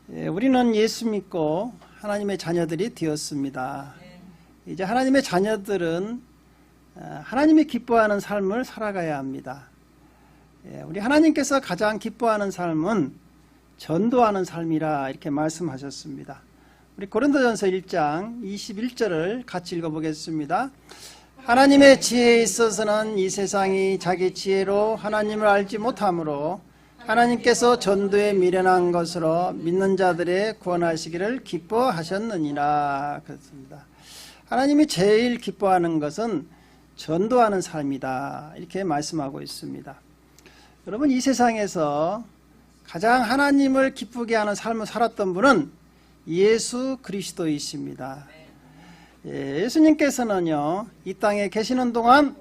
우리는 예수 믿고 하나님의 자녀들이 되었습니다. 이제 하나님의 자녀들은 하나님이 기뻐하는 삶을 살아가야 합니다. 우리 하나님께서 가장 기뻐하는 삶은 전도하는 삶이라 이렇게 말씀하셨습니다. 우리 고린도전서 1장 21절을 같이 읽어보겠습니다. 하나님의 지혜에 있어서는 이 세상이 자기 지혜로 하나님을 알지 못하므로 하나님께서 전도에 미련한 것으로 믿는 자들의 구원하시기를 기뻐하셨느니라. 그렇습니다. 하나님이 제일 기뻐하는 것은 전도하는 삶이다. 이렇게 말씀하고 있습니다. 여러분, 이 세상에서 가장 하나님을 기쁘게 하는 삶을 살았던 분은 예수 그리스도이십니다. 예수님께서는요, 이 땅에 계시는 동안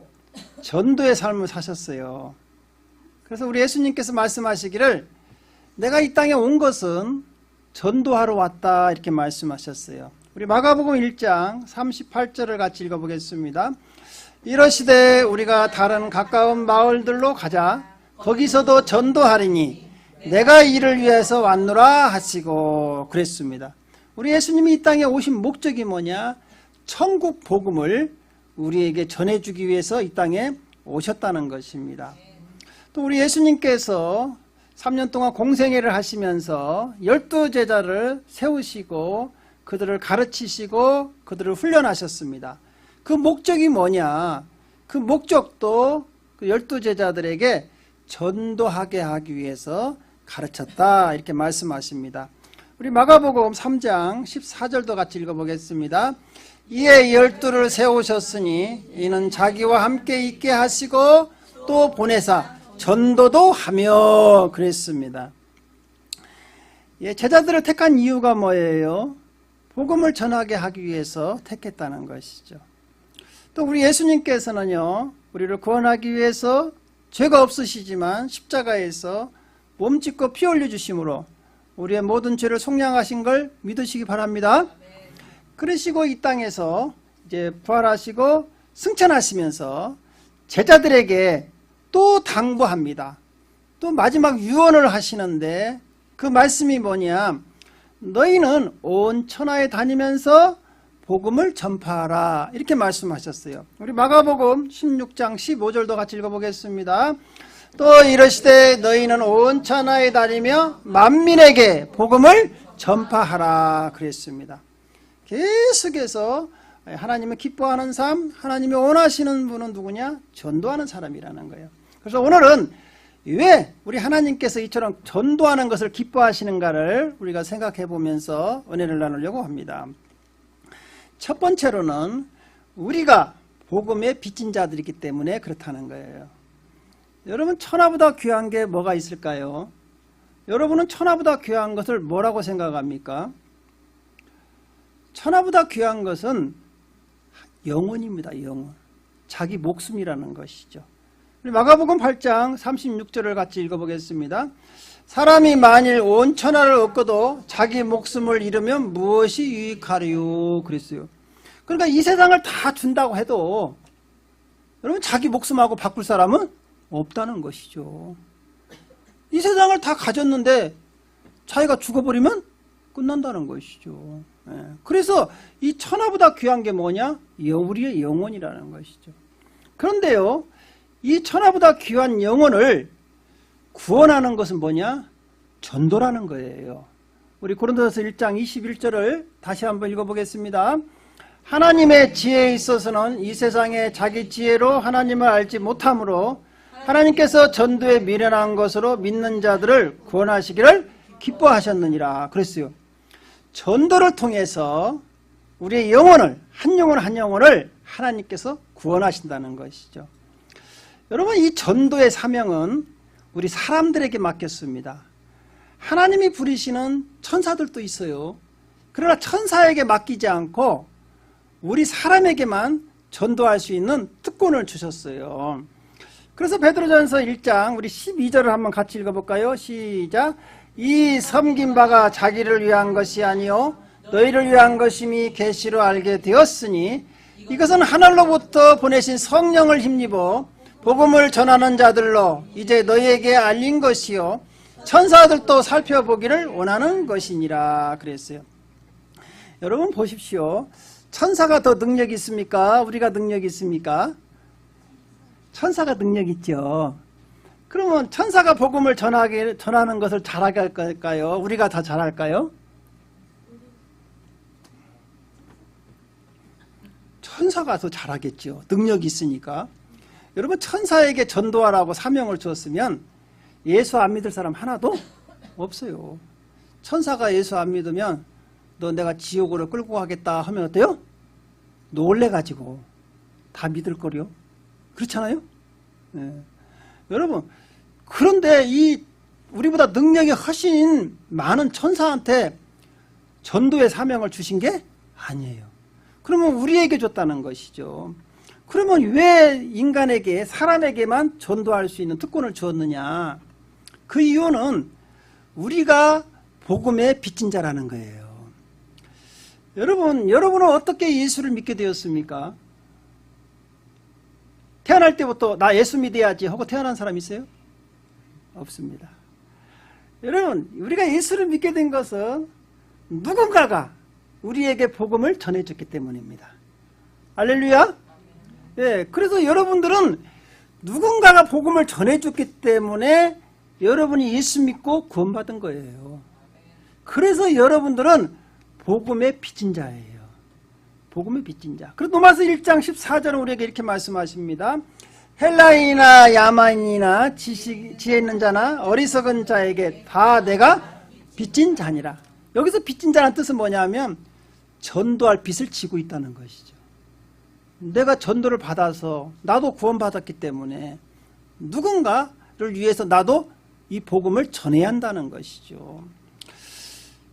전도의 삶을 사셨어요. 그래서 우리 예수님께서 말씀하시기를 내가 이 땅에 온 것은 전도하러 왔다 이렇게 말씀하셨어요. 우리 마가복음 1장 38절을 같이 읽어보겠습니다. 이러시되 우리가 다른 가까운 마을들로 가자. 거기서도 전도하리니 내가 이를 위해서 왔노라 하시고 그랬습니다. 우리 예수님이 이 땅에 오신 목적이 뭐냐? 천국 복음을 우리에게 전해주기 위해서 이 땅에 오셨다는 것입니다. 또 우리 예수님께서 3년 동안 공생애를 하시면서 12제자를 세우시고 그들을 가르치시고 그들을 훈련하셨습니다. 그 목적이 뭐냐? 그 목적도 그 12제자들에게 전도하게 하기 위해서 가르쳤다 이렇게 말씀하십니다. 우리 마가복음 3장 14절도 같이 읽어보겠습니다. 이에 12를 세우셨으니 이는 자기와 함께 있게 하시고 또 보내사 전도도 하며 그랬습니다. 제자들을 택한 이유가 뭐예요? 복음을 전하게 하기 위해서 택했다는 것이죠. 또 우리 예수님께서는요, 우리를 구원하기 위해서 죄가 없으시지만 십자가에서 몸짓고 피 흘려주심으로 우리의 모든 죄를 속량하신 걸 믿으시기 바랍니다. 그러시고 이 땅에서 이제 부활하시고 승천하시면서 제자들에게 또 당부합니다. 또 마지막 유언을 하시는데 그 말씀이 뭐냐? 너희는 온 천하에 다니면서 복음을 전파하라 이렇게 말씀하셨어요. 우리 마가복음 16장 15절도 같이 읽어보겠습니다. 또 이르시되 너희는 온 천하에 다니며 만민에게 복음을 전파하라 그랬습니다. 계속해서 하나님을 기뻐하는 삶, 하나님이 원하시는 분은 누구냐? 전도하는 사람이라는 거예요. 그래서 오늘은 왜 우리 하나님께서 이처럼 전도하는 것을 기뻐하시는가를 우리가 생각해 보면서 은혜를 나누려고 합니다. 첫 번째로는 우리가 복음의 빚진 자들이기 때문에 그렇다는 거예요. 여러분, 천하보다 귀한 게 뭐가 있을까요? 여러분은 천하보다 귀한 것을 뭐라고 생각합니까? 천하보다 귀한 것은 영혼입니다. 영혼. 자기 목숨이라는 것이죠. 마가복음 8장 36절을 같이 읽어보겠습니다. 사람이 만일 온 천하를 얻고도 자기 목숨을 잃으면 무엇이 유익하리요? 그랬어요. 그러니까 이 세상을 다 준다고 해도 여러분 자기 목숨하고 바꿀 사람은 없다는 것이죠. 이 세상을 다 가졌는데 자기가 죽어버리면 끝난다는 것이죠. 그래서 이 천하보다 귀한 게 뭐냐? 우리의 영혼이라는 것이죠. 그런데요, 이 천하보다 귀한 영혼을 구원하는 것은 뭐냐? 전도라는 거예요. 우리 고린도전서 1장 21절을 다시 한번 읽어보겠습니다. 하나님의 지혜에 있어서는 이 세상에 자기 지혜로 하나님을 알지 못하므로 하나님께서 전도에 미련한 것으로 믿는 자들을 구원하시기를 기뻐하셨느니라 그랬어요. 전도를 통해서 우리의 영혼을 한 영혼을 하나님께서 구원하신다는 것이죠. 여러분, 이 전도의 사명은 우리 사람들에게 맡겼습니다. 하나님이 부리시는 천사들도 있어요. 그러나 천사에게 맡기지 않고 우리 사람에게만 전도할 수 있는 특권을 주셨어요. 그래서 베드로전서 1장 우리 12절을 한번 같이 읽어볼까요? 시작. 이 섬긴 바가 자기를 위한 것이 아니요 너희를 위한 것임이 계시로 알게 되었으니 이것은 하늘로부터 보내신 성령을 힘입어 복음을 전하는 자들로 이제 너희에게 알린 것이요 천사들도 살펴보기를 원하는 것이니라 그랬어요. 여러분 보십시오. 천사가 더 능력이 있습니까? 우리가 능력이 있습니까? 천사가 능력 있죠. 그러면 천사가 복음을 전하는 것을 잘하게 할 걸까요? 우리가 더 잘할까요? 천사가 더 잘하겠죠. 능력이 있으니까. 여러분 천사에게 전도하라고 사명을 주었으면 예수 안 믿을 사람 하나도 없어요. 천사가 예수 안 믿으면 너 내가 지옥으로 끌고 가겠다 하면 어때요? 놀래가지고 다 믿을 거요. 그렇잖아요? 네. 여러분 그런데 이 우리보다 능력이 훨씬 많은 천사한테 전도의 사명을 주신 게 아니에요. 그러면 우리에게 줬다는 것이죠. 그러면 왜 인간에게 사람에게만 전도할 수 있는 특권을 주었느냐? 그 이유는 우리가 복음의 빚진 자라는 거예요. 여러분은 어떻게 예수를 믿게 되었습니까? 태어날 때부터 나 예수 믿어야지 하고 태어난 사람 있어요? 없습니다. 여러분 우리가 예수를 믿게 된 것은 누군가가 우리에게 복음을 전해줬기 때문입니다. 할렐루야. 예, 그래서 여러분들은 누군가가 복음을 전해줬기 때문에 여러분이 예수 믿고 구원받은 거예요. 그래서 여러분들은 복음의 빚진 자예요. 복음의 빚진 자. 그래서 로마서 1장 14절은 우리에게 이렇게 말씀하십니다. 헬라인이나 야만인이나 지혜 있는 자나 어리석은 자에게 다 내가 빚진 자니라. 여기서 빚진 자라는 뜻은 뭐냐면 전도할 빚을 지고 있다는 것이죠. 내가 전도를 받아서 나도 구원받았기 때문에 누군가를 위해서 나도 이 복음을 전해야 한다는 것이죠.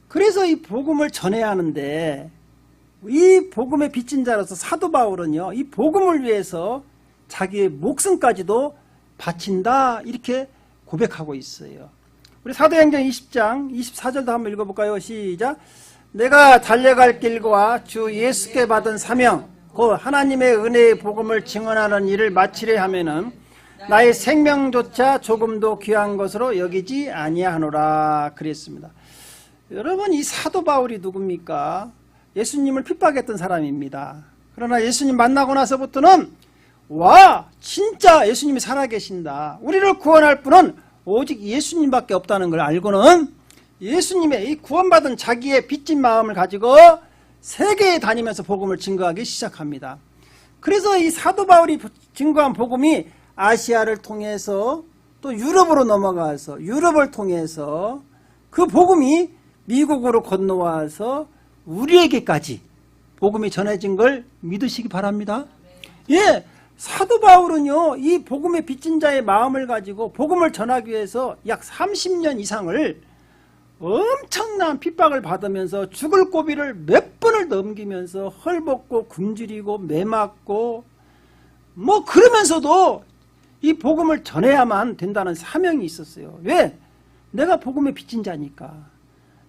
그래서 이 복음을 전해야 하는데 이 복음의 빚진 자로서 사도 바울은요, 이 복음을 위해서 자기의 목숨까지도 바친다 이렇게 고백하고 있어요. 우리 사도행전 20장 24절도 한번 읽어볼까요? 시작. 내가 달려갈 길과 주 예수께 받은 사명 곧 하나님의 은혜의 복음을 증언하는 일을 마치려 하면은 나의 생명조차 조금도 귀한 것으로 여기지 아니하노라 그랬습니다. 여러분 이 사도 바울이 누굽니까? 예수님을 핍박했던 사람입니다. 그러나 예수님 만나고 나서부터는 와 진짜 예수님이 살아계신다. 우리를 구원할 분은 오직 예수님밖에 없다는 걸 알고는 예수님의 이 구원받은 자기의 빚진 마음을 가지고 세계에 다니면서 복음을 증거하기 시작합니다. 그래서 이 사도 바울이 증거한 복음이 아시아를 통해서 또 유럽으로 넘어가서 유럽을 통해서 그 복음이 미국으로 건너와서 우리에게까지 복음이 전해진 걸 믿으시기 바랍니다. 예, 사도 바울은요 이 복음의 빚진 자의 마음을 가지고 복음을 전하기 위해서 약 30년 이상을 엄청난 핍박을 받으면서 죽을 고비를 몇 번을 넘기면서 헐벗고 굶주리고 매맞고 뭐 그러면서도 이 복음을 전해야만 된다는 사명이 있었어요. 왜? 내가 복음의 빚진 자니까.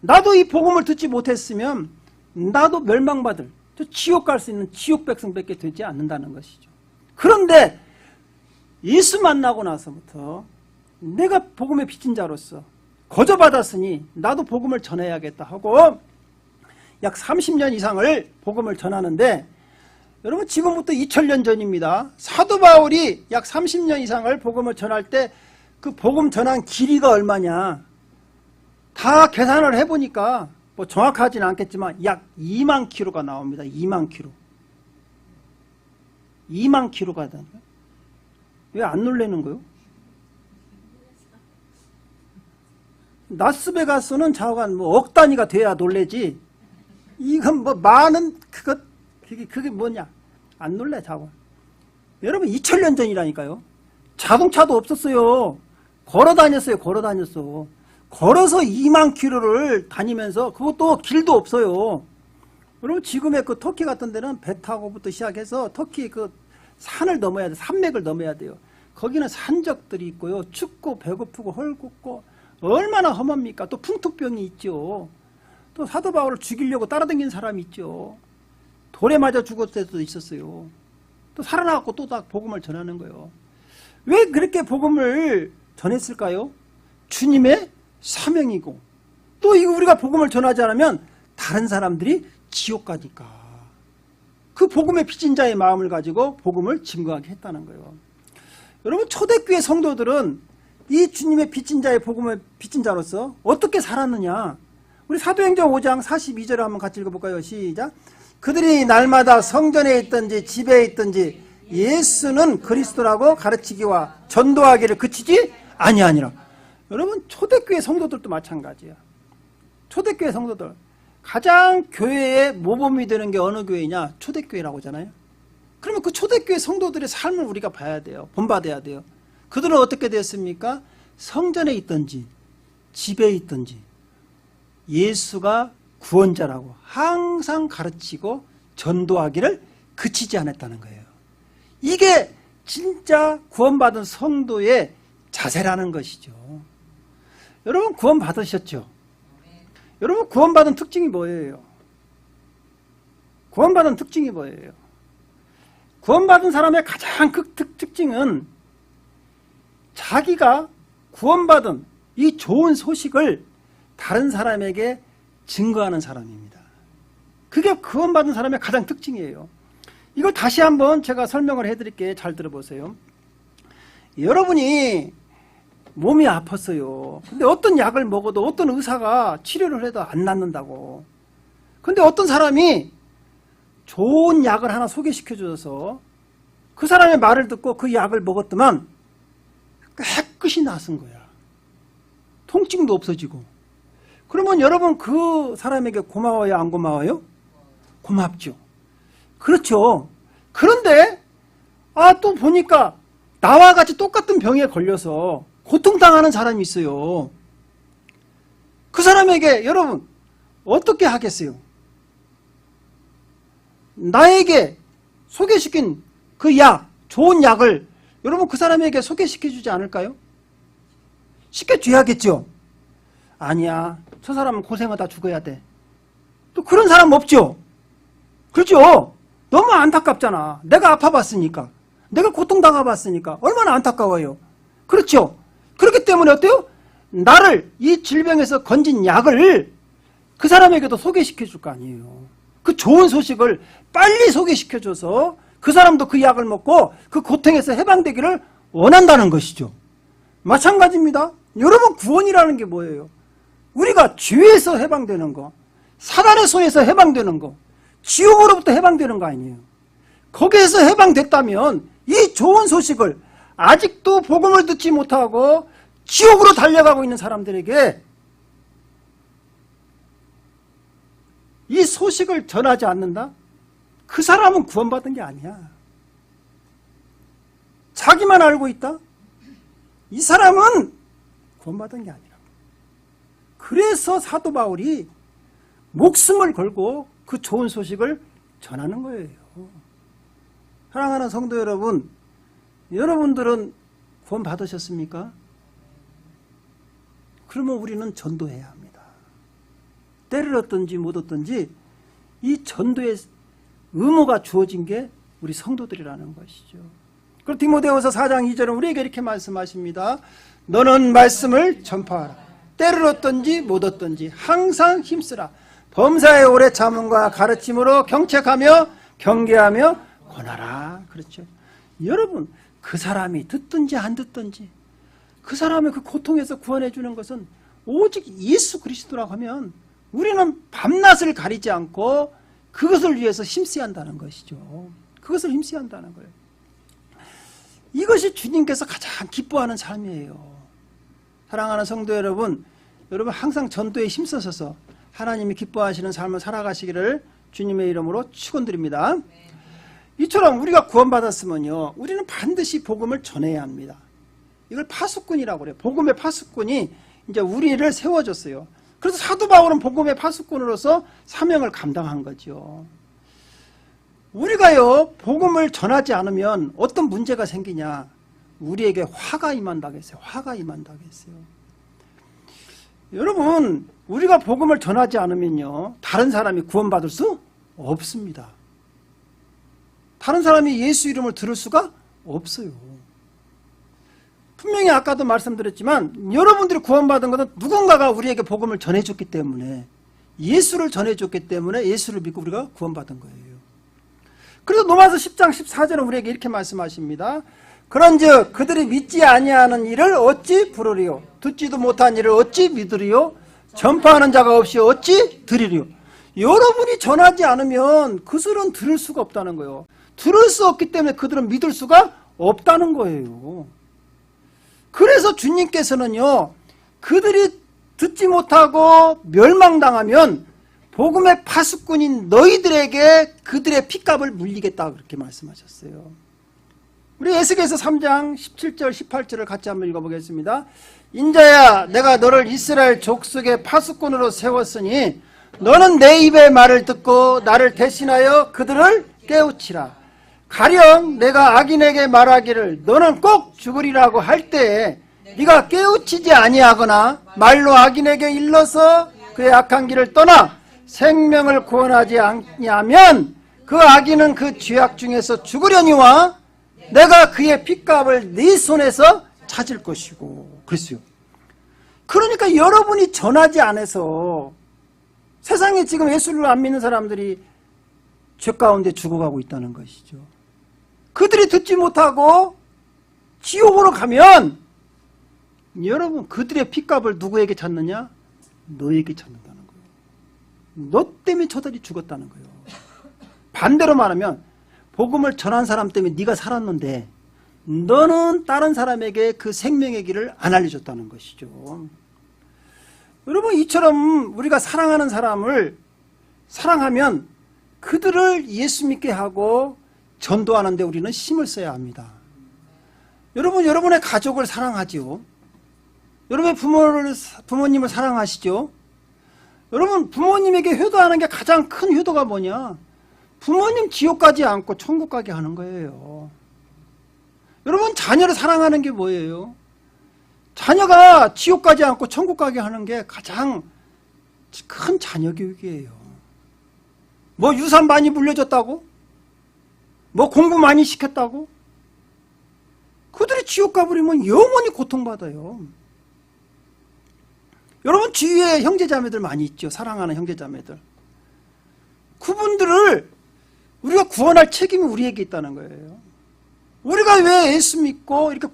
나도 이 복음을 듣지 못했으면 나도 멸망받을 지옥 갈 수 있는 지옥 백성밖에 되지 않는다는 것이죠. 그런데 예수 만나고 나서부터 내가 복음의 빚진 자로서 거저받았으니 나도 복음을 전해야겠다 하고 약 30년 이상을 복음을 전하는데 여러분 지금부터 2000년 전입니다. 사도 바울이 약 30년 이상을 복음을 전할 때 그 복음 전한 길이가 얼마냐 다 계산을 해보니까 뭐 정확하지는 않겠지만 약 2만 킬로가 나옵니다. 2만 킬로 2만 킬로가 되는 거예요. 왜 안 놀라는 거예요? 라스베가스는 좌우간 뭐 억 단위가 돼야 놀래지 이건 뭐 많은 그게 뭐냐 안 놀래 좌우간. 여러분 2000년 전이라니까요. 자동차도 없었어요. 걸어 다녔어요. 걸어서 2만 킬로를 다니면서 그것도 길도 없어요. 여러분 지금의 그 터키 같은 데는 배 타고부터 시작해서 터키 그 산을 넘어야 돼. 산맥을 넘어야 돼요. 거기는 산적들이 있고요. 춥고 배고프고 헐겁고 얼마나 험합니까? 또 풍토병이 있죠. 또 사도 바울을 죽이려고 따라다니는 사람이 있죠. 돌에 맞아 죽었을 때도 있었어요. 또 살아나갖고 또 다 복음을 전하는 거예요. 왜 그렇게 복음을 전했을까요? 주님의 사명이고, 또 이거 우리가 복음을 전하지 않으면 다른 사람들이 지옥 가니까 그 복음의 빚진 자의 마음을 가지고 복음을 증거하게 했다는 거예요. 여러분, 초대교회 성도들은 이 주님의 빚진 자의 복음의 빚진 자로서 어떻게 살았느냐. 우리 사도행전 5장 42절을 한번 같이 읽어볼까요? 시작. 그들이 날마다 성전에 있든지 집에 있든지 예수는 그리스도라고 가르치기와 전도하기를 그치지 아니하니라. 여러분, 초대교회 성도들도 마찬가지야. 초대교회 성도들 가장 교회의 모범이 되는 게 어느 교회냐? 초대교회라고 하잖아요. 그러면 그 초대교회 성도들의 삶을 우리가 봐야 돼요. 본받아야 돼요. 그들은 어떻게 되었습니까? 성전에 있든지 집에 있든지 예수가 구원자라고 항상 가르치고 전도하기를 그치지 않았다는 거예요. 이게 진짜 구원받은 성도의 자세라는 것이죠. 여러분, 구원 받으셨죠? 여러분, 구원받은 특징이 뭐예요? 구원받은 특징이 뭐예요? 구원받은 사람의 가장 큰 특징은 자기가 구원받은 이 좋은 소식을 다른 사람에게 증거하는 사람입니다. 그게 구원받은 사람의 가장 특징이에요. 이걸 다시 한번 제가 설명을 해드릴게요. 잘 들어보세요. 여러분이 몸이 아팠어요. 근데 어떤 약을 먹어도 어떤 의사가 치료를 해도 안 낫는다고. 근데 어떤 사람이 좋은 약을 하나 소개시켜 줘서 그 사람의 말을 듣고 그 약을 먹었더만 깨끗이 낫은 거야. 통증도 없어지고. 그러면 여러분, 그 사람에게 고마워요, 안 고마워요? 고맙죠. 그렇죠. 그런데 또 보니까 나와 같이 똑같은 병에 걸려서 고통당하는 사람이 있어요. 그 사람에게 여러분 어떻게 하겠어요? 나에게 소개시킨 그 약, 좋은 약을 여러분 그 사람에게 소개시켜주지 않을까요? 시켜줘야겠죠. 아니야, 저 사람은 고생하다 죽어야 돼. 또 그런 사람 없죠. 그렇죠. 너무 안타깝잖아. 내가 아파봤으니까, 내가 고통당해봤으니까 얼마나 안타까워요. 그렇죠. 그렇기 때문에 어때요? 나를 이 질병에서 건진 약을 그 사람에게도 소개시켜 줄 거 아니에요. 그 좋은 소식을 빨리 소개시켜줘서 그 사람도 그 약을 먹고 그 고통에서 해방되기를 원한다는 것이죠. 마찬가지입니다. 여러분, 구원이라는 게 뭐예요? 우리가 죄에서 해방되는 거, 사단의 손에서 해방되는 거, 지옥으로부터 해방되는 거 아니에요. 거기에서 해방됐다면 이 좋은 소식을 아직도 복음을 듣지 못하고 지옥으로 달려가고 있는 사람들에게 이 소식을 전하지 않는다? 그 사람은 구원받은 게 아니야. 자기만 알고 있다? 이 사람은 구원받은 게 아니라. 그래서 사도 바울이 목숨을 걸고 그 좋은 소식을 전하는 거예요. 사랑하는 성도 여러분, 여러분들은 구원 받으셨습니까? 그러면 우리는 전도해야 합니다. 때를 얻든지 못 얻든지 이 전도의 의무가 주어진 게 우리 성도들이라는 것이죠. 그리고 디모데후서 4장 2절은 우리에게 이렇게 말씀하십니다. 너는 말씀을 전파하라. 때를 얻든지 못 얻든지 항상 힘쓰라. 범사의 오래 참음과 가르침으로 경책하며 경계하며 권하라. 그렇죠. 여러분, 그 사람이 듣든지 안 듣든지 그 사람의 그 고통에서 구원해 주는 것은 오직 예수 그리스도라고 하면 우리는 밤낮을 가리지 않고 그것을 위해서 힘써야 한다는 것이죠. 그것을 힘써야 한다는 거예요. 이것이 주님께서 가장 기뻐하는 삶이에요. 사랑하는 성도 여러분, 여러분 항상 전도에 힘써서 하나님이 기뻐하시는 삶을 살아가시기를 주님의 이름으로 축원드립니다. 이처럼 우리가 구원받았으면요, 우리는 반드시 복음을 전해야 합니다. 이걸 파수꾼이라고 그래요. 복음의 파수꾼이 이제 우리를 세워줬어요. 그래서 사도 바울은 복음의 파수꾼으로서 사명을 감당한 거죠. 우리가요, 복음을 전하지 않으면 어떤 문제가 생기냐? 우리에게 화가 임한다고 했어요. 화가 임한다고 했어요. 여러분, 우리가 복음을 전하지 않으면요, 다른 사람이 구원받을 수 없습니다. 다른 사람이 예수 이름을 들을 수가 없어요. 분명히 아까도 말씀드렸지만 여러분들이 구원받은 것은 누군가가 우리에게 복음을 전해줬기 때문에, 예수를 전해줬기 때문에 예수를 믿고 우리가 구원받은 거예요. 그래서 로마서 10장 14절은 우리에게 이렇게 말씀하십니다. 그런즉 그들이 믿지 아니하는 일을 어찌 부르리요, 듣지도 못한 일을 어찌 믿으리요, 전파하는 자가 없이 어찌 들으리요. 여러분이 전하지 않으면 그들은 들을 수가 없다는 거예요. 들을 수 없기 때문에 그들은 믿을 수가 없다는 거예요. 그래서 주님께서는요, 그들이 듣지 못하고 멸망당하면 복음의 파수꾼인 너희들에게 그들의 핏값을 물리겠다, 그렇게 말씀하셨어요. 우리 에스겔서 3장 17절 18절을 같이 한번 읽어보겠습니다. 인자야, 내가 너를 이스라엘 족속의 파수꾼으로 세웠으니 너는 내 입의 말을 듣고 나를 대신하여 그들을 깨우치라. 가령 내가 악인에게 말하기를 너는 꼭 죽으리라고 할 때에 네가 깨우치지 아니하거나 말로 악인에게 일러서 그의 악한 길을 떠나 생명을 구원하지 않냐면 그 악인은 그 죄악 중에서 죽으려니와 내가 그의 핏값을 네 손에서 찾을 것이고. 그랬어요. 그러니까 여러분이 전하지 않아서 세상에 지금 예수를 안 믿는 사람들이 죄 가운데 죽어가고 있다는 것이죠. 그들이 듣지 못하고 지옥으로 가면 여러분, 그들의 핏값을 누구에게 찾느냐? 너에게 찾는다는 거예요. 너 때문에 저들이 죽었다는 거예요. 반대로 말하면 복음을 전한 사람 때문에 네가 살았는데 너는 다른 사람에게 그 생명의 길을 안 알려줬다는 것이죠. 여러분, 이처럼 우리가 사랑하는 사람을 사랑하면 그들을 예수 믿게 하고 전도하는 데 우리는 힘을 써야 합니다. 여러분, 여러분의 가족을 사랑하지요. 여러분의 부모님을 사랑하시죠. 여러분, 부모님에게 효도하는 게 가장 큰 효도가 뭐냐? 부모님 지옥 가지 않고 천국 가게 하는 거예요. 여러분, 자녀를 사랑하는 게 뭐예요? 자녀가 지옥 가지 않고 천국 가게 하는 게 가장 큰 자녀 교육이에요. 뭐 유산 많이 물려줬다고? 뭐 공부 많이 시켰다고? 그들이 지옥 가버리면 영원히 고통받아요. 여러분, 주위에 형제자매들 많이 있죠. 사랑하는 형제자매들. 그분들을 우리가 구원할 책임이 우리에게 있다는 거예요. 우리가 왜 예수 믿고 이렇게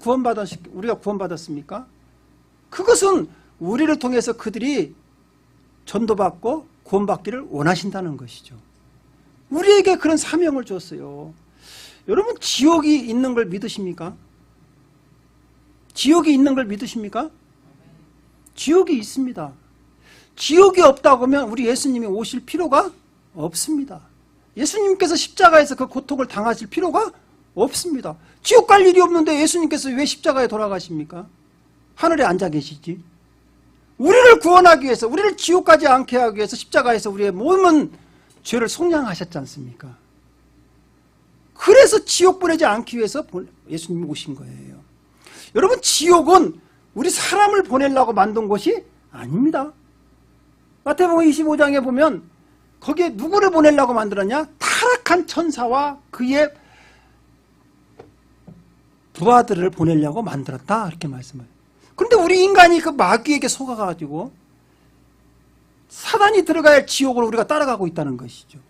우리가 구원받았습니까? 그것은 우리를 통해서 그들이 전도받고 구원받기를 원하신다는 것이죠. 우리에게 그런 사명을 줬어요. 여러분, 지옥이 있는 걸 믿으십니까? 지옥이 있는 걸 믿으십니까? 지옥이 있습니다. 지옥이 없다고 하면 우리 예수님이 오실 필요가 없습니다. 예수님께서 십자가에서 그 고통을 당하실 필요가 없습니다. 지옥 갈 일이 없는데 예수님께서 왜 십자가에 돌아가십니까? 하늘에 앉아 계시지. 우리를 구원하기 위해서, 우리를 지옥 가지 않게 하기 위해서 십자가에서 우리의 모든 죄를 속량하셨지 않습니까? 그래서 지옥 보내지 않기 위해서 예수님이 오신 거예요. 여러분, 지옥은 우리 사람을 보내려고 만든 곳이 아닙니다. 마태복음 25장에 보면 거기에 누구를 보내려고 만들었냐? 타락한 천사와 그의 부하들을 보내려고 만들었다, 이렇게 말씀해요. 그런데 우리 인간이 그 마귀에게 속아가지고 사단이 들어가야 할 지옥으로 우리가 따라가고 있다는 것이죠.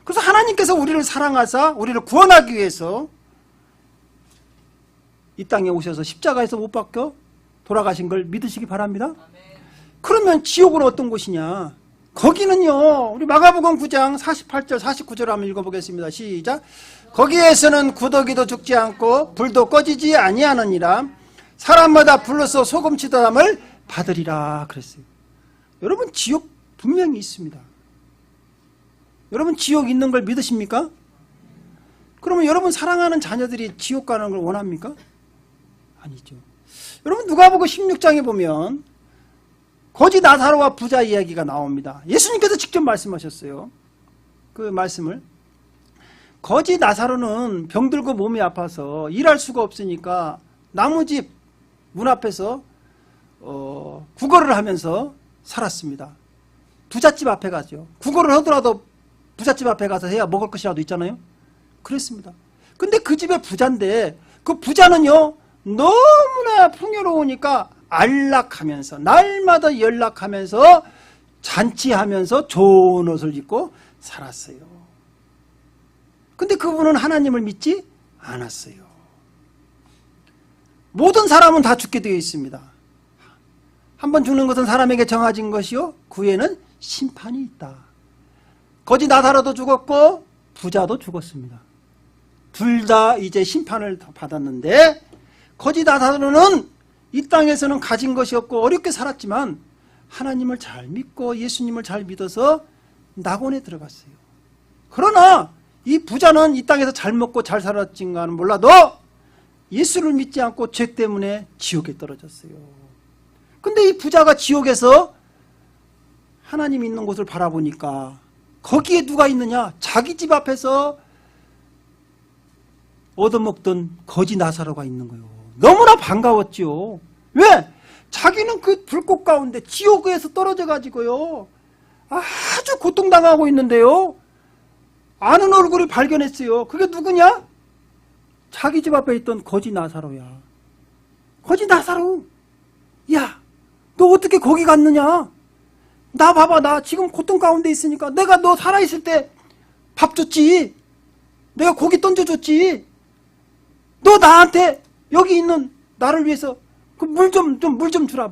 그래서 하나님께서 우리를 사랑하사 우리를 구원하기 위해서 이 땅에 오셔서 십자가에서 못 박혀 돌아가신 걸 믿으시기 바랍니다. 그러면 지옥은 어떤 곳이냐? 거기는요, 우리 마가복음 9장 48절 49절 한번 읽어보겠습니다. 시작. 거기에서는 구더기도 죽지 않고 불도 꺼지지 아니하느니라. 사람마다 불로서 소금치담을 받으리라 그랬어요. 여러분, 지옥 분명히 있습니다. 여러분, 지옥 있는 걸 믿으십니까? 그러면 여러분 사랑하는 자녀들이 지옥 가는 걸 원합니까? 아니죠. 여러분, 누가복음 16장에 보면 거지 나사로와 부자 이야기가 나옵니다. 예수님께서 직접 말씀하셨어요. 그 말씀을. 거지 나사로는 병들고 몸이 아파서 일할 수가 없으니까 나무집 문 앞에서 구걸을 하면서 살았습니다. 부잣집 앞에 가죠. 구걸을 하더라도 부잣집 앞에 가서 해야 먹을 것이라도 있잖아요. 그랬습니다. 근데 그 집에 부자인데 그 부자는요, 너무나 풍요로우니까 안락하면서 날마다 연락하면서 잔치하면서 좋은 옷을 입고 살았어요. 근데 그분은 하나님을 믿지 않았어요. 모든 사람은 다 죽게 되어 있습니다. 한번 죽는 것은 사람에게 정해진 것이요 그 후에는 심판이 있다. 거지 나사로도 죽었고 부자도 죽었습니다. 둘 다 이제 심판을 받았는데 거지 나사로는 이 땅에서는 가진 것이 없고 어렵게 살았지만 하나님을 잘 믿고 예수님을 잘 믿어서 낙원에 들어갔어요. 그러나 이 부자는 이 땅에서 잘 먹고 잘 살았지는 몰라도 예수를 믿지 않고 죄 때문에 지옥에 떨어졌어요. 근데 이 부자가 지옥에서 하나님 있는 곳을 바라보니까 거기에 누가 있느냐? 자기 집 앞에서 얻어먹던 거지 나사로가 있는 거예요. 너무나 반가웠죠. 왜? 자기는 그 불꽃 가운데 지옥에서 떨어져 가지고요 아주 고통당하고 있는데요 아는 얼굴이 발견했어요. 그게 누구냐? 자기 집 앞에 있던 거지 나사로야. 거지 나사로, 야, 너 어떻게 거기 갔느냐? 나 봐봐, 나 지금 고통 가운데 있으니까 내가 너 살아있을 때 밥 줬지. 내가 고기 던져줬지. 너 나한테 여기 있는 나를 위해서 그 물 좀 주라.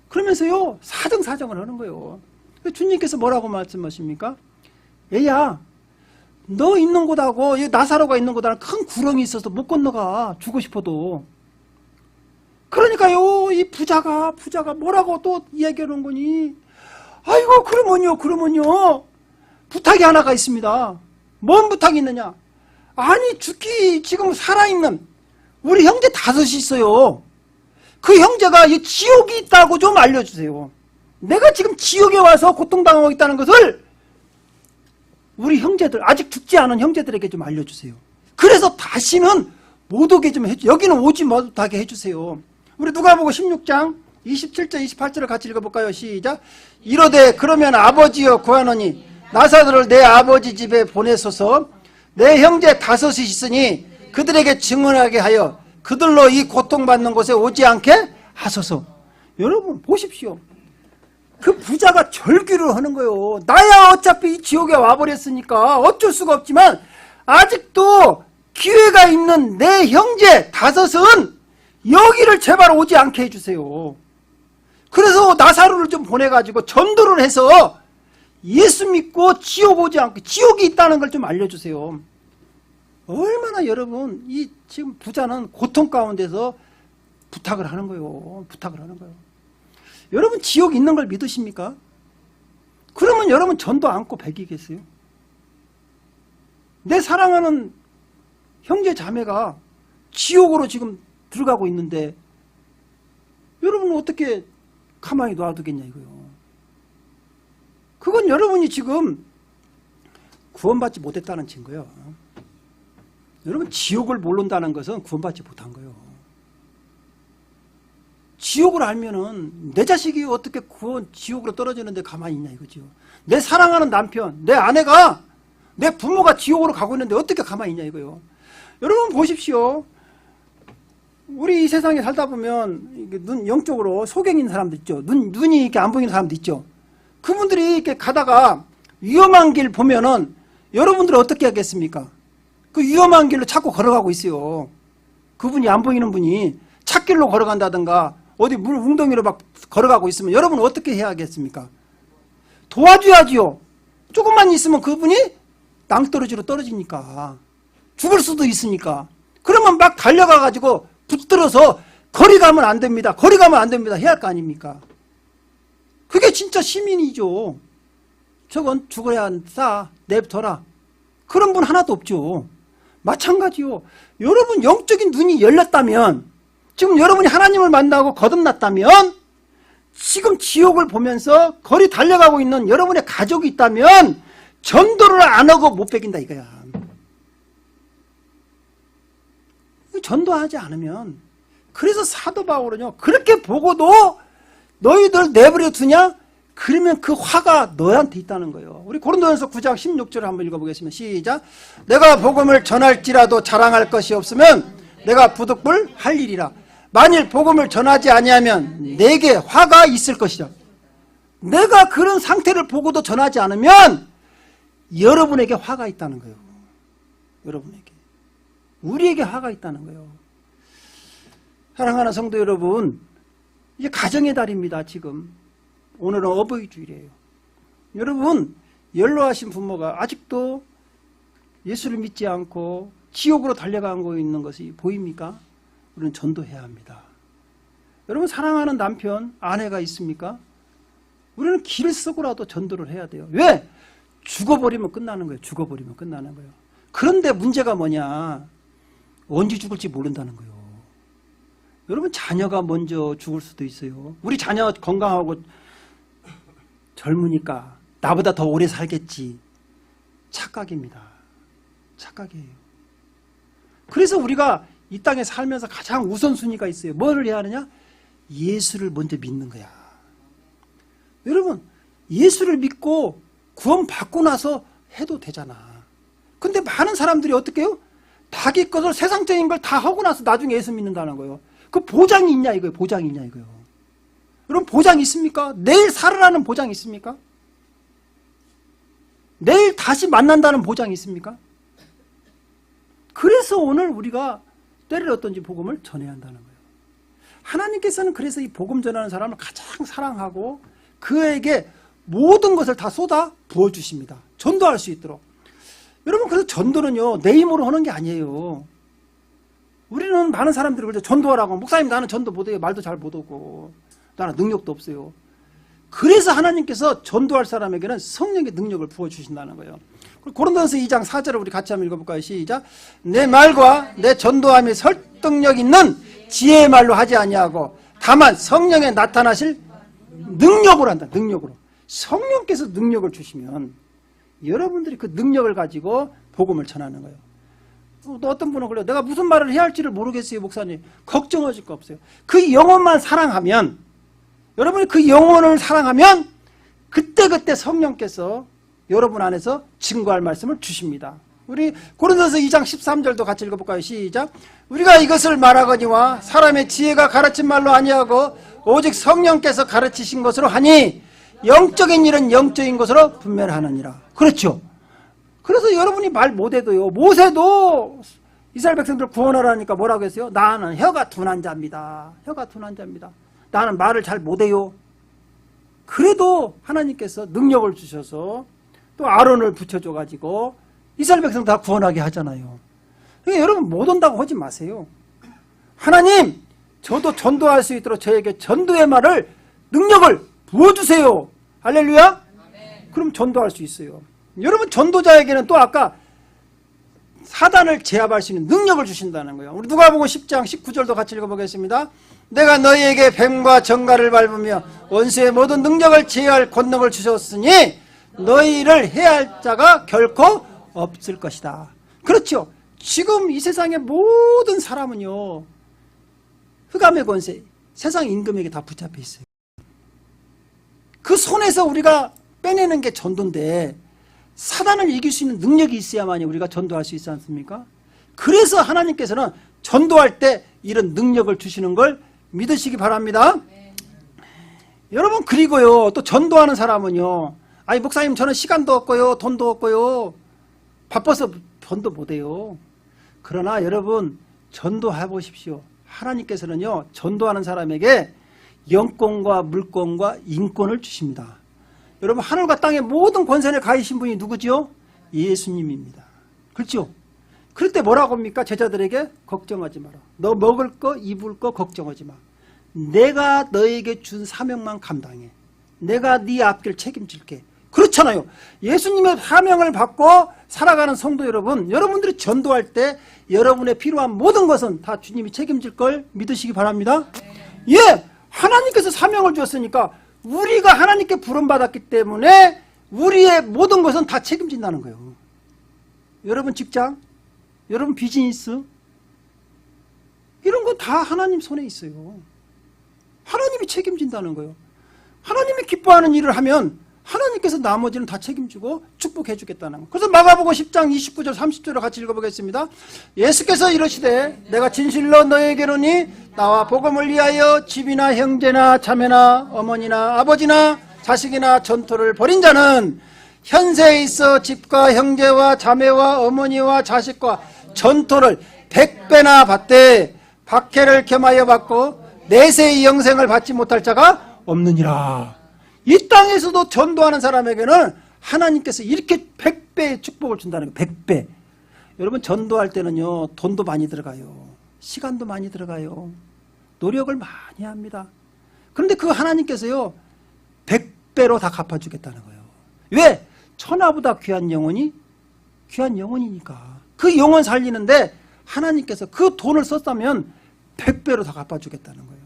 그러면서요 사정사정을 하는 거예요. 주님께서 뭐라고 말씀하십니까? 얘야, 너 있는 곳하고 나사로가 있는 곳하고 큰 구렁이 있어서 못 건너가. 주고 싶어도. 그러니까요 이 부자가 뭐라고 또 이야기하는 거니? 아이고 그러면요 부탁이 하나가 있습니다. 뭔 부탁이 있느냐? 아니 죽기 지금 살아있는 우리 형제 5이 있어요. 그 형제가 이 지옥이 있다고 좀 알려주세요. 내가 지금 지옥에 와서 고통당하고 있다는 것을 우리 형제들, 아직 죽지 않은 형제들에게 좀 알려주세요. 그래서 다시는 못 오게 좀 해주세요. 여기는 오지 못하게 해주세요. 우리 누가복음 16장 27절 28절을 같이 읽어볼까요? 시작. 이러되 그러면 아버지여 구하노니 나사로를 내 아버지 집에 보내소서. 내 형제 5이 있으니 그들에게 증언하게 하여 그들로 이 고통받는 곳에 오지 않게 하소서. 여러분 보십시오. 그 부자가 절규를 하는 거예요. 나야 어차피 이 지옥에 와버렸으니까 어쩔 수가 없지만 아직도 기회가 있는 내 형제 5은 여기를 제발 오지 않게 해주세요. 그래서 나사로를 좀 보내가지고 전도를 해서 예수 믿고 지옥 오지 않게, 지옥이 있다는 걸 좀 알려주세요. 얼마나 여러분 이 지금 부자는 고통 가운데서 부탁을 하는 거예요. 여러분 지옥 있는 걸 믿으십니까? 그러면 여러분 전도 않고 배기겠어요? 내 사랑하는 형제 자매가 지옥으로 지금 들어가고 있는데 여러분은 어떻게 가만히 놔두겠냐 이거요. 그건 여러분이 지금 구원받지 못했다는 증거예요. 여러분 지옥을 모른다는 것은 구원받지 못한 거예요. 지옥을 알면은 내 자식이 어떻게 지옥으로 떨어지는데 가만히 있냐 이거죠. 내 사랑하는 남편, 내 아내가, 내 부모가 지옥으로 가고 있는데 어떻게 가만히 있냐 이거요. 여러분 보십시오. 우리 이 세상에 살다 보면 영적으로 소경인 사람들 있죠. 눈이 이렇게 안 보이는 사람들 있죠. 그분들이 이렇게 가다가 위험한 길 보면은 여러분들은 어떻게 하겠습니까? 그 위험한 길로 자꾸 걸어가고 있어요. 그분이 안 보이는 분이 찻길로 걸어간다든가 어디 물 웅덩이로 막 걸어가고 있으면 여러분은 어떻게 해야 하겠습니까? 도와줘야지요. 조금만 있으면 그분이 낭떠러지로 떨어지니까 죽을 수도 있으니까. 그러면 막 달려가 가지고 붙들어서 거리 가면 안 됩니다. 해야 할 거 아닙니까? 그게 진짜 시민이죠. 저건 죽어야 한다. 냅둬라. 그런 분 하나도 없죠. 마찬가지요. 여러분 영적인 눈이 열렸다면, 지금 여러분이 하나님을 만나고 거듭났다면, 지금 지옥을 보면서 거리 달려가고 있는 여러분의 가족이 있다면 전도를 안 하고 못 베긴다 이거야. 전도하지 않으면. 그래서 사도 바울은요, 그렇게 보고도 너희들 내버려 두냐? 그러면 그 화가 너한테 있다는 거예요. 우리 고린도전서 9장 16절을 한번 읽어보겠습니다. 시작. 내가 복음을 전할지라도 자랑할 것이 없으면 내가 부득불 할 일이라. 만일 복음을 전하지 아니하면 내게 화가 있을 것이라. 내가 그런 상태를 보고도 전하지 않으면 여러분에게 화가 있다는 거예요. 여러분에게. 우리에게 화가 있다는 거예요. 사랑하는 성도 여러분, 이제 가정의 달입니다. 지금 오늘은 어버이 주일이에요. 여러분, 연로하신 부모가 아직도 예수를 믿지 않고 지옥으로 달려가고 있는 것이 보입니까? 우리는 전도해야 합니다. 여러분, 사랑하는 남편, 아내가 있습니까? 우리는 길을 쓰고라도 전도를 해야 돼요. 왜? 죽어버리면 끝나는 거예요. 죽어버리면 끝나는 거예요. 그런데 문제가 뭐냐? 언제 죽을지 모른다는 거예요. 여러분, 자녀가 먼저 죽을 수도 있어요. 우리 자녀 건강하고 젊으니까 나보다 더 오래 살겠지. 착각입니다. 착각이에요. 그래서 우리가 이 땅에 살면서 가장 우선순위가 있어요. 뭐를 해야 하느냐? 예수를 먼저 믿는 거야. 여러분, 예수를 믿고 구원 받고 나서 해도 되잖아. 근데 많은 사람들이 어떻게 해요? 자기 것을 세상적인 걸 다 하고 나서 나중에 예수 믿는다는 거예요. 그 보장이 있냐 이거예요. 보장이 있냐 이거예요. 여러분, 보장 있습니까? 내일 살아나는 보장 있습니까? 내일 다시 만난다는 보장이 있습니까? 그래서 오늘 우리가 때를 얻든지 복음을 전해야 한다는 거예요. 하나님께서는 그래서 이 복음 전하는 사람을 가장 사랑하고 그에게 모든 것을 다 쏟아 부어주십니다. 전도할 수 있도록. 여러분, 그래서 전도는요, 내 힘으로 하는 게 아니에요. 우리는 많은 사람들이 그러죠. 전도하라고. 목사님, 나는 전도 못해요. 말도 잘 못하고. 나는 능력도 없어요. 그래서 하나님께서 전도할 사람에게는 성령의 능력을 부어주신다는 거예요. 고린도전서 2장 4절을 우리 같이 한번 읽어볼까요? 시작. 내 말과 내 전도함이 설득력 있는 지혜의 말로 하지 아니하고 다만 성령에 나타나실 능력으로 한다. 능력으로. 성령께서 능력을 주시면 여러분들이 그 능력을 가지고 복음을 전하는 거예요. 또 어떤 분은 그래요. 내가 무슨 말을 해야 할지를 모르겠어요, 목사님. 걱정하실 거 없어요. 그 영혼만 사랑하면, 여러분이 그 영혼을 사랑하면 그때그때 성령께서 여러분 안에서 증거할 말씀을 주십니다. 우리 고린도서 2장 13절도 같이 읽어볼까요? 시작. 우리가 이것을 말하거니와 사람의 지혜가 가르친 말로 아니하고 오직 성령께서 가르치신 것으로 하니 영적인 일은 영적인 것으로 분별하느니라. 그렇죠. 그래서 여러분이 말 못해도요. 모세도 이스라엘 백성들 구원하라니까 뭐라고 했어요? 나는 혀가 둔한 자입니다. 혀가 둔한 자입니다. 나는 말을 잘 못해요. 그래도 하나님께서 능력을 주셔서 또 아론을 붙여줘가지고 이스라엘 백성 다 구원하게 하잖아요. 그러니까 여러분 못 온다고 하지 마세요. 하나님, 저도 전도할 수 있도록 저에게 전도의 말을, 능력을 부어주세요. 할렐루야? 그럼 전도할 수 있어요. 여러분, 전도자에게는 또 아까 사단을 제압할 수 있는 능력을 주신다는 거예요. 우리 누가복음 10장 19절도 같이 읽어보겠습니다. 내가 너희에게 뱀과 정갈을 밟으며 원수의 모든 능력을 제어할 권능을 주셨으니 너희를 해할 자가 결코 없을 것이다. 그렇죠. 지금 이 세상의 모든 사람은요, 흑암의 권세, 세상 임금에게 다 붙잡혀 있어요. 그 손에서 우리가 빼내는 게 전도인데 사단을 이길 수 있는 능력이 있어야만이 우리가 전도할 수 있지 않습니까? 그래서 하나님께서는 전도할 때 이런 능력을 주시는 걸 믿으시기 바랍니다. 여러분, 그리고요, 또 전도하는 사람은요, 아니 목사님, 저는 시간도 없고요, 돈도 없고요, 바빠서 전도 못해요. 그러나 여러분, 전도해 보십시오. 하나님께서는요, 전도하는 사람에게 영권과 물권과 인권을 주십니다. 여러분, 하늘과 땅의 모든 권세를 가지신 분이 누구지요? 예수님입니다. 그렇죠? 그럴 때 뭐라고 합니까? 제자들에게 걱정하지 마라. 너 먹을 거, 입을 거 걱정하지 마. 내가 너에게 준 사명만 감당해. 내가 네 앞길 책임질게. 그렇잖아요. 예수님의 사명을 받고 살아가는 성도 여러분, 여러분들이 전도할 때 여러분의 필요한 모든 것은 다 주님이 책임질 걸 믿으시기 바랍니다. 예, 하나님께서 사명을 주었으니까 우리가 하나님께 부름받았기 때문에 우리의 모든 것은 다 책임진다는 거예요. 여러분 직장, 여러분 비즈니스, 이런 거 다 하나님 손에 있어요. 하나님이 책임진다는 거예요. 하나님이 기뻐하는 일을 하면 하나님께서 나머지는 다 책임지고 축복해 주겠다는 거. 그래서 마가복음 10장 29절 30절을 같이 읽어보겠습니다. 예수께서 이르시되 내가 진실로 너에게로니 나와 복음을 위하여 집이나 형제나 자매나 어머니나 아버지나 자식이나 전토를 벌인 자는 현세에 있어 집과 형제와 자매와 어머니와 자식과 전토를 100배나 받되 박해를 겸하여 받고 내세의 영생을 받지 못할 자가 없느니라. 이 땅에서도 전도하는 사람에게는 하나님께서 이렇게 100배의 축복을 준다는 거예요. 100배. 여러분 전도할 때는요 돈도 많이 들어가요. 시간도 많이 들어가요. 노력을 많이 합니다. 그런데 그 하나님께서요 100배로 다 갚아주겠다는 거예요. 왜? 천하보다 귀한 영혼이 귀한 영혼이니까. 그 영혼 살리는데 하나님께서 그 돈을 썼다면 100배로 다 갚아주겠다는 거예요.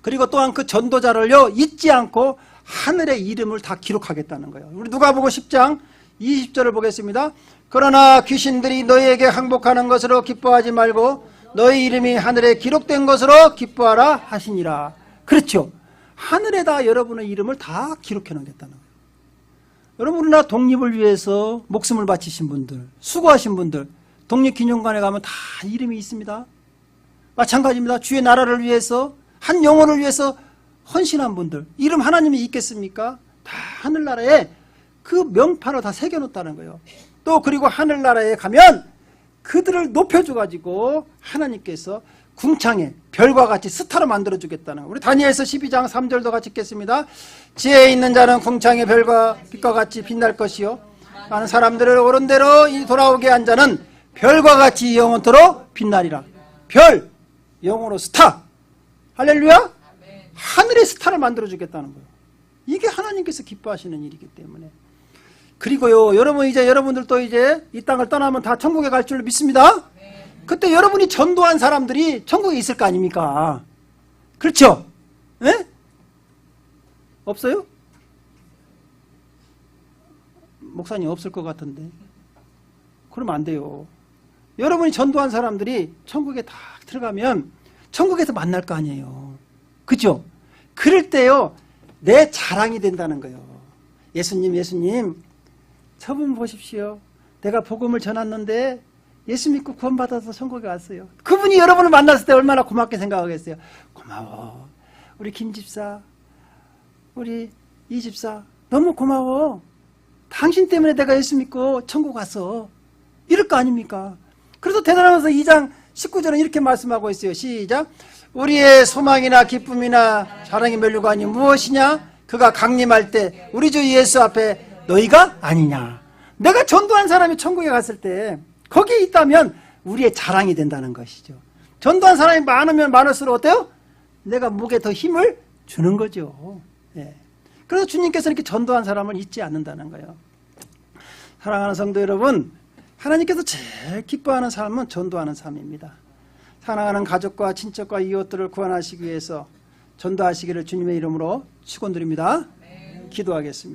그리고 또한 그 전도자를요 잊지 않고 하늘의 이름을 다 기록하겠다는 거예요. 우리 누가복음 10장 20절을 보겠습니다. 그러나 귀신들이 너희에게 항복하는 것으로 기뻐하지 말고 너희 이름이 하늘에 기록된 것으로 기뻐하라 하시니라. 그렇죠. 하늘에다 여러분의 이름을 다 기록해 놓겠다는 거예요. 여러분 우리나라 독립을 위해서 목숨을 바치신 분들, 수고하신 분들, 독립기념관에 가면 다 이름이 있습니다. 마찬가지입니다. 주의 나라를 위해서 한 영혼을 위해서 헌신한 분들 이름 하나님이 있겠습니까? 다 하늘나라에 그 명판을 다 새겨놓았다는 거예요. 또 그리고 하늘나라에 가면 그들을 높여줘가지고 하나님께서 궁창에 별과 같이 스타로 만들어주겠다는 거예요. 우리 다니엘서 12장 3절도 같이 읽겠습니다. 지혜에 있는 자는 궁창의 별과 빛과 같이 빛날 것이요 많은 사람들을 옳은 대로 돌아오게 한 자는 별과 같이 영원토록 빛나리라. 별, 영어로 스타. 할렐루야? 하늘의 스타를 만들어주겠다는 거예요. 이게 하나님께서 기뻐하시는 일이기 때문에. 그리고요, 여러분 이제 여러분들도 이제 이 땅을 떠나면 다 천국에 갈 줄 믿습니다. 그때 여러분이 전도한 사람들이 천국에 있을 거 아닙니까? 그렇죠? 예? 없어요? 목사님 없을 것 같은데. 그러면 안 돼요. 여러분이 전도한 사람들이 천국에 다 들어가면 천국에서 만날 거 아니에요. 그죠? 그럴 때요, 내 자랑이 된다는 거예요. 예수님, 저분 보십시오. 내가 복음을 전했는데 예수 믿고 구원받아서 천국에 왔어요. 그분이 여러분을 만났을 때 얼마나 고맙게 생각하겠어요. 고마워. 우리 김 집사, 우리 이 집사, 너무 고마워. 당신 때문에 내가 예수 믿고 천국 왔어. 이럴 거 아닙니까? 그래서 대단하면서 2장 19절은 이렇게 말씀하고 있어요. 시작. 우리의 소망이나 기쁨이나 자랑의 면류관이 무엇이냐? 그가 강림할 때 우리 주 예수 앞에 너희가 아니냐. 내가 전도한 사람이 천국에 갔을 때 거기에 있다면 우리의 자랑이 된다는 것이죠. 전도한 사람이 많으면 많을수록 어때요? 내가 목에 더 힘을 주는 거죠. 예. 그래서 주님께서 이렇게 전도한 사람을 잊지 않는다는 거예요. 사랑하는 성도 여러분, 하나님께서 제일 기뻐하는 삶은 전도하는 삶입니다. 사랑하는 가족과 친척과 이웃들을 구원하시기 위해서 전도하시기를 주님의 이름으로 축원드립니다. 기도하겠습니다.